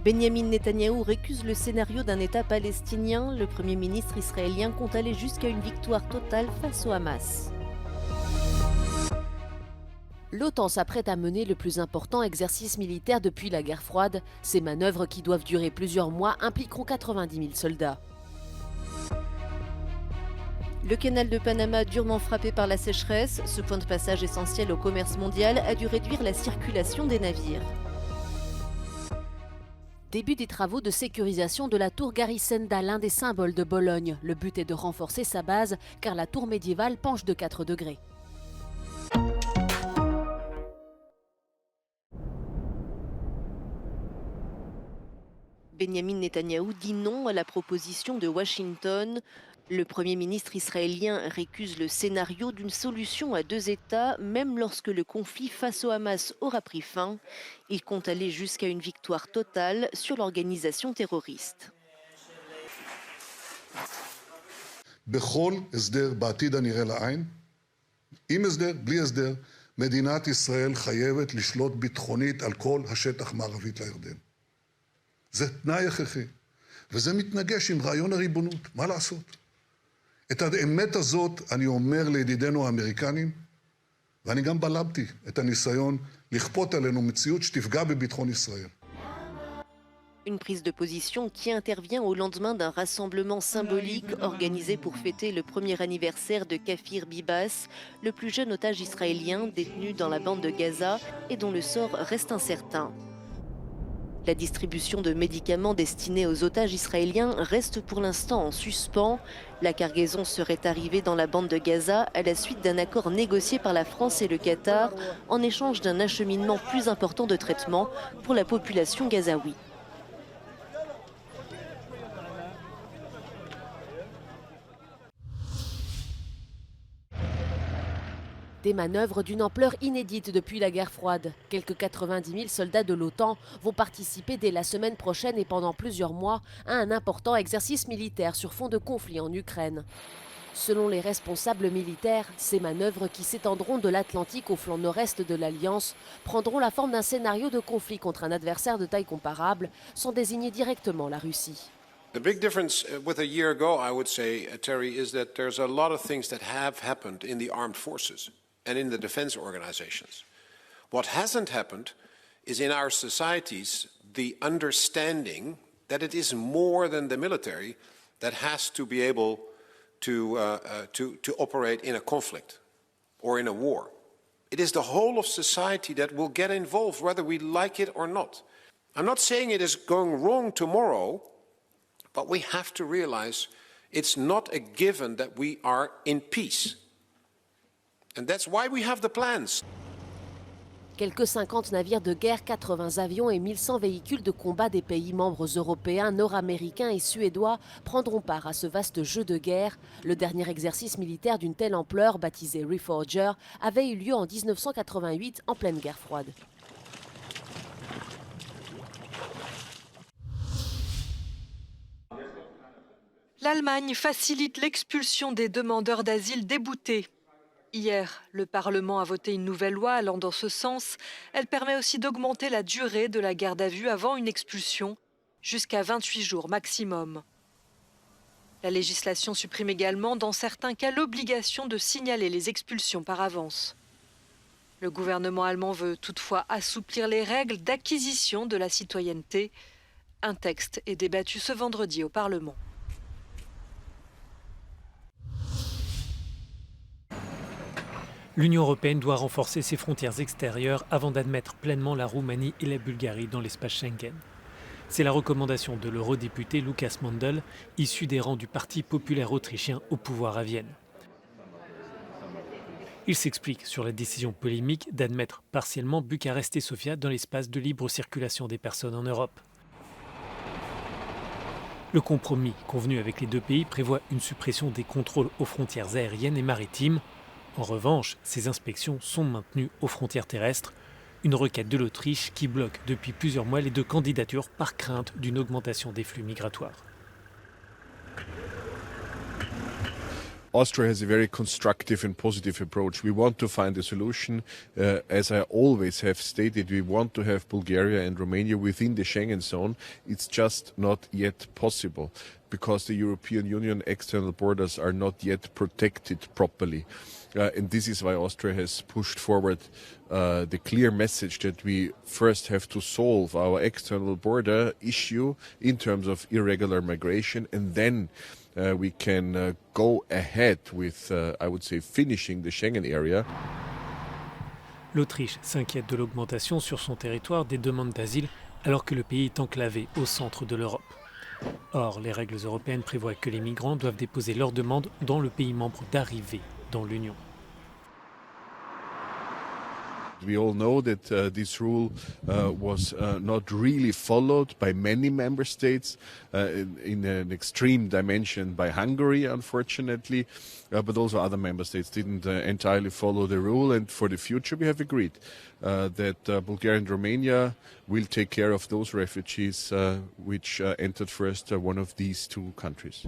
Benyamin Netanyahou récuse le scénario d'un État palestinien. Le Premier ministre israélien compte aller jusqu'à une victoire totale face au Hamas. L'OTAN s'apprête à mener le plus important exercice militaire depuis la guerre froide. Ces manœuvres, qui doivent durer plusieurs mois, impliqueront 90 000 soldats. Le canal de Panama, durement frappé par la sécheresse, ce point de passage essentiel au commerce mondial, a dû réduire la circulation des navires. Début des travaux de sécurisation de la tour Garisenda, l'un des symboles de Bologne. Le but est de renforcer sa base, car la tour médiévale penche de 4 degrés. Benyamin Netanyahou dit non à la proposition de Washington. Le Premier ministre israélien récuse le scénario d'une solution à 2 États, même lorsque le conflit face au Hamas aura pris fin. Il compte aller jusqu'à une victoire totale sur l'organisation terroriste. בכל הסדר בעתיד הנראה לעין, עם הסדר, בלי הסדר, מדינת ישראל חייבת לשלוט ביטחונית על כל השטח מערבית לירדן. זה תנאי הכרחי, וזה מתנגש עם רעיון הריבונות, מה לעשות? את האמת הזאת אני אומר לידידינו האמריקנים, ואני גם בלמתי את הניסיון לכפות עלינו מציאות שתפגע בביטחון ישראל. Une prise de position qui intervient au lendemain d'un rassemblement symbolique organisé pour fêter le premier anniversaire de Kafir Bibas, le plus jeune otage israélien détenu dans la bande de Gaza et dont le sort reste incertain. La distribution de médicaments destinés aux otages israéliens reste pour l'instant en suspens. La cargaison serait arrivée dans la bande de Gaza à la suite d'un accord négocié par la France et le Qatar en échange d'un acheminement plus important de traitement pour la population gazaoui. Des manœuvres d'une ampleur inédite depuis la guerre froide. Quelques 90 000 soldats de l'OTAN vont participer dès la semaine prochaine et pendant plusieurs mois à un important exercice militaire sur fond de conflit en Ukraine. Selon les responsables militaires, ces manœuvres, qui s'étendront de l'Atlantique au flanc nord-est de l'Alliance, prendront la forme d'un scénario de conflit contre un adversaire de taille comparable, sans désigner directement la Russie. The big difference with a year ago, I would say, Terry, is that there's a lot of things that have happened in the armed forces and in the defense organizations. What hasn't happened is in our societies the understanding that it is more than the military that has to be able to operate in a conflict or in a war. It is the whole of society that will get involved, whether we like it or not. I'm not saying it is going wrong tomorrow, but we have to realize it's not a given that we are in peace. And that's why we have the plans. Quelques 50 navires de guerre, 80 avions et 1100 véhicules de combat des pays membres européens, nord-américains et suédois prendront part à ce vaste jeu de guerre. Le dernier exercice militaire d'une telle ampleur, baptisé Reforger, avait eu lieu en 1988 en pleine guerre froide. L'Allemagne facilite l'expulsion des demandeurs d'asile déboutés. Hier, le Parlement a voté une nouvelle loi allant dans ce sens. Elle permet aussi d'augmenter la durée de la garde à vue avant une expulsion, jusqu'à 28 jours maximum. La législation supprime également, dans certains cas, l'obligation de signaler les expulsions par avance. Le gouvernement allemand veut toutefois assouplir les règles d'acquisition de la citoyenneté. Un texte est débattu ce vendredi au Parlement. L'Union européenne doit renforcer ses frontières extérieures avant d'admettre pleinement la Roumanie et la Bulgarie dans l'espace Schengen. C'est la recommandation de l'eurodéputé Lukas Mandl, issu des rangs du Parti populaire autrichien au pouvoir à Vienne. Il s'explique sur la décision polémique d'admettre partiellement Bucarest et Sofia dans l'espace de libre circulation des personnes en Europe. Le compromis convenu avec les deux pays prévoit une suppression des contrôles aux frontières aériennes et maritimes. En revanche, ces inspections sont maintenues aux frontières terrestres, une requête de l'Autriche qui bloque depuis plusieurs mois les deux candidatures par crainte d'une augmentation des flux migratoires. Austria has a very constructive and positive approach. We want to find a solution. As I always have stated, we want to have Bulgaria and Romania within the Schengen zone. It's just not yet possible because the European Union external borders are not yet protected properly. And this is why Austria has pushed forward the clear message that we first have to solve our external border issue in terms of irregular migration, and then we can go ahead with, I would say, finishing the Schengen area. L'Autriche s'inquiète de l'augmentation sur son territoire des demandes d'asile alors que le pays est enclavé au centre de l'Europe. Or, les règles européennes prévoient que les migrants doivent déposer leurs demandes dans le pays membre d'arrivée dans l'Union. We all know that this rule was not really followed by many member states, in an extreme dimension by Hungary, unfortunately, but also other member states didn't entirely follow the rule. And for the future, we have agreed that Bulgaria and Romania will take care of those refugees which entered first one of these two countries.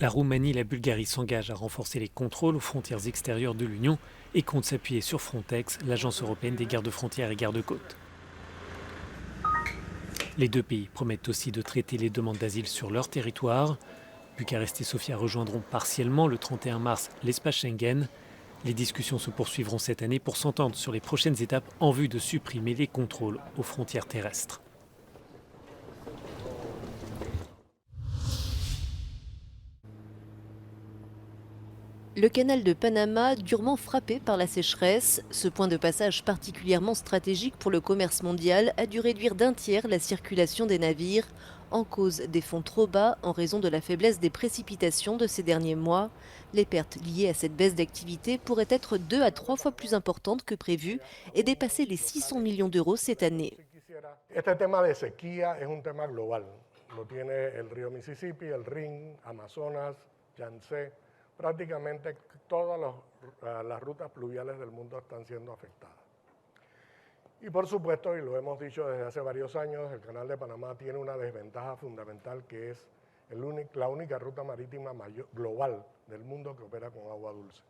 La Roumanie et la Bulgarie s'engagent à renforcer les contrôles aux frontières extérieures de l'Union et comptent s'appuyer sur Frontex, l'agence européenne des gardes-frontières et gardes-côtes. Les deux pays promettent aussi de traiter les demandes d'asile sur leur territoire. Bucarest et Sofia rejoindront partiellement le 31 mars l'espace Schengen. Les discussions se poursuivront cette année pour s'entendre sur les prochaines étapes en vue de supprimer les contrôles aux frontières terrestres. Le canal de Panama, durement frappé par la sécheresse, ce point de passage particulièrement stratégique pour le commerce mondial, a dû réduire d'un tiers la circulation des navires, en cause des fonds trop bas en raison de la faiblesse des précipitations de ces derniers mois. Les pertes liées à cette baisse d'activité pourraient être 2 à 3 fois plus importantes que prévu et dépasser les 600 millions d'euros cette année. Este tema de sequía es un tema global. Lo tiene el río Mississippi, el Rin, Amazonas, Yangtze. Prácticamente todas las rutas pluviales del mundo están siendo afectadas. Y por supuesto, y lo hemos dicho desde hace varios años, el Canal de Panamá tiene una desventaja fundamental que es la única ruta marítima global del mundo que opera con agua dulce.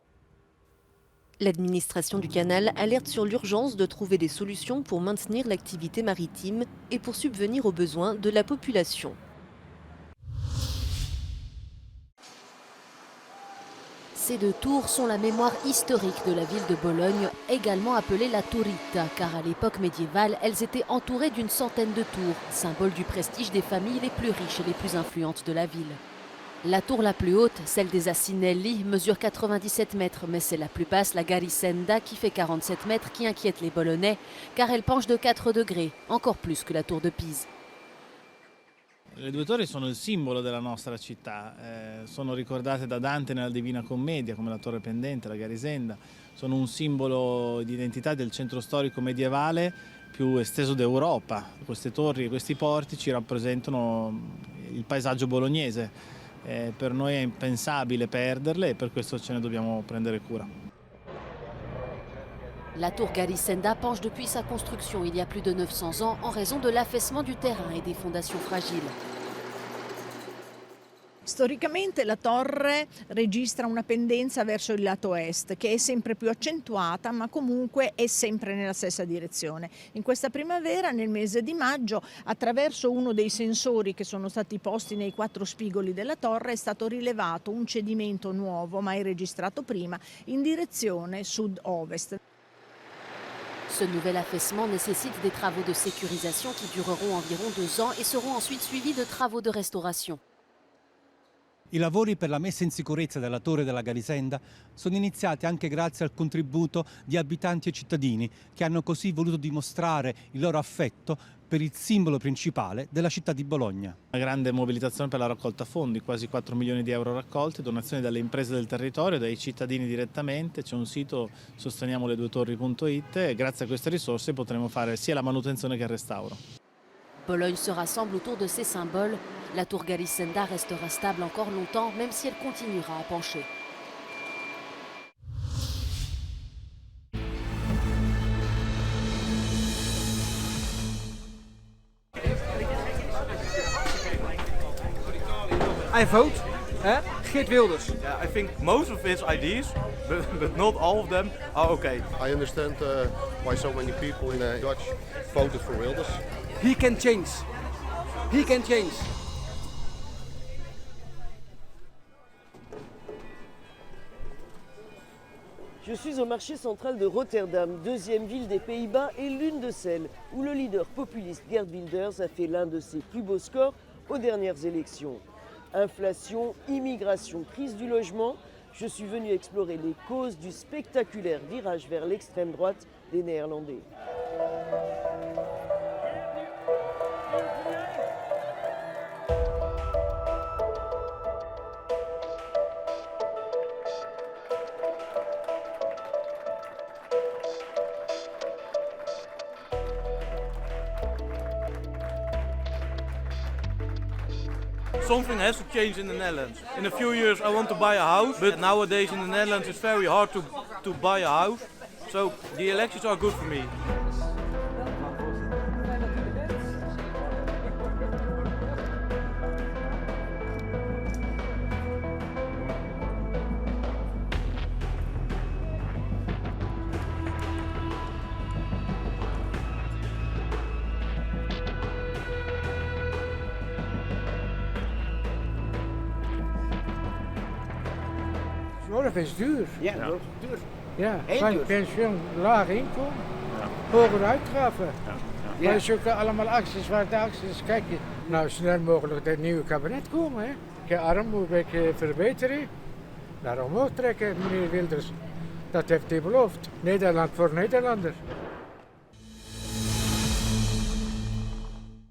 L'administration du canal alerte sur l'urgence de trouver des solutions pour maintenir l'activité maritime et pour subvenir aux besoins de la population. Ces deux tours sont la mémoire historique de la ville de Bologne, également appelée la Turrita, car à l'époque médiévale, elles étaient entourées d'une centaine de tours, symbole du prestige des familles les plus riches et les plus influentes de la ville. La tour la plus haute, celle des Asinelli, mesure 97 mètres, mais c'est la plus basse, la Garisenda, qui fait 47 mètres, qui inquiète les Bolonais, car elle penche de 4 degrés, encore plus que la tour de Pise. Le due torri sono il simbolo della nostra città, sono ricordate da Dante nella Divina Commedia come la torre pendente, la Garisenda, sono un simbolo di identità del centro storico medievale più esteso d'Europa. Queste torri e questi portici rappresentano il paesaggio bolognese, per noi è impensabile perderle e per questo ce ne dobbiamo prendere cura. La tour Garisenda penche depuis sa construction il y a plus de 900 ans en raison de l'affaissement du terrain et des fondations fragiles. Storicamente la torre registra una pendenza verso il lato est che è sempre più accentuata, ma comunque è sempre nella stessa direzione. In questa primavera, nel mese di maggio, attraverso uno dei sensori che sono stati posti nei 4 spigoli della torre è stato rilevato un cedimento nuovo, mai registrato prima, in direzione sud-ovest. Ce nouvel affaissement nécessite des travaux de sécurisation qui dureront environ 2 ans et seront ensuite suivis de travaux de restauration. I lavori per la messa in sicurezza della torre della Garisenda sono iniziati anche grazie al contributo di abitanti e cittadini che hanno così voluto dimostrare il loro affetto per il simbolo principale della città di Bologna. Una grande mobilitazione per la raccolta fondi, quasi 4 milioni di euro raccolti, donazioni dalle imprese del territorio, dai cittadini direttamente, c'è un sito sosteniamoleduetorri.it e grazie a queste risorse potremo fare sia la manutenzione che il restauro. Bologne se rassemble autour de ces symboles. La tour Garisenda restera stable encore longtemps, même si elle continuera à pencher. I vote Geert Wilders. Yeah, I think most of his ideas, but not all of them, are okay. I understand why so many people in Dutch voted for Wilders. He can change. He can change. Je suis au marché central de Rotterdam, deuxième ville des Pays-Bas et l'une de celles où le leader populiste Geert Wilders a fait l'un de ses plus beaux scores aux dernières élections. Inflation, immigration, crise du logement, je suis venu explorer les causes du spectaculaire virage vers l'extrême droite des Néerlandais. Something has to change in the Netherlands. In a few years I want to buy a house, but nowadays in the Netherlands it's very hard to buy a house. So the elections are good for me. Zorg is duur. Ja, dat is duur. Ja, Heel van duur. pensioen, laag inkomen, hogere uitgaven. Ja. Maar zoeken allemaal acties, zwarte acties. Kijk, nou snel mogelijk het nieuwe kabinet komen. Hè. Je armoede een beetje verbeteren, naar omhoog trekken, meneer Wilders. Dat heeft hij beloofd. Nederland voor Nederlanders.